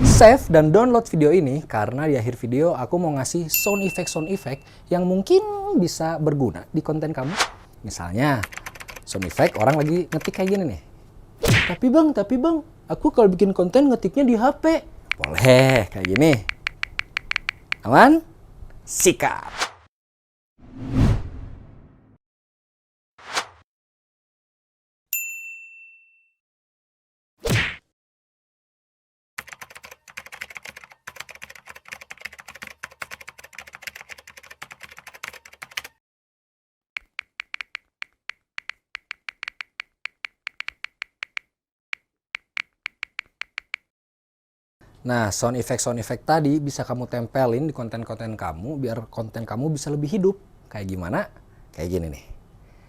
Save dan download video ini karena di akhir video aku mau ngasih sound effect yang mungkin bisa berguna di konten kamu. Misalnya, sound effect orang lagi ngetik kayak gini nih. Tapi bang, aku kalau bikin konten ngetiknya di HP. Boleh, kayak gini. Aman? Sikat! Nah, sound effect tadi bisa kamu tempelin di konten-konten kamu biar konten kamu bisa lebih hidup. Kayak gimana? Kayak gini nih.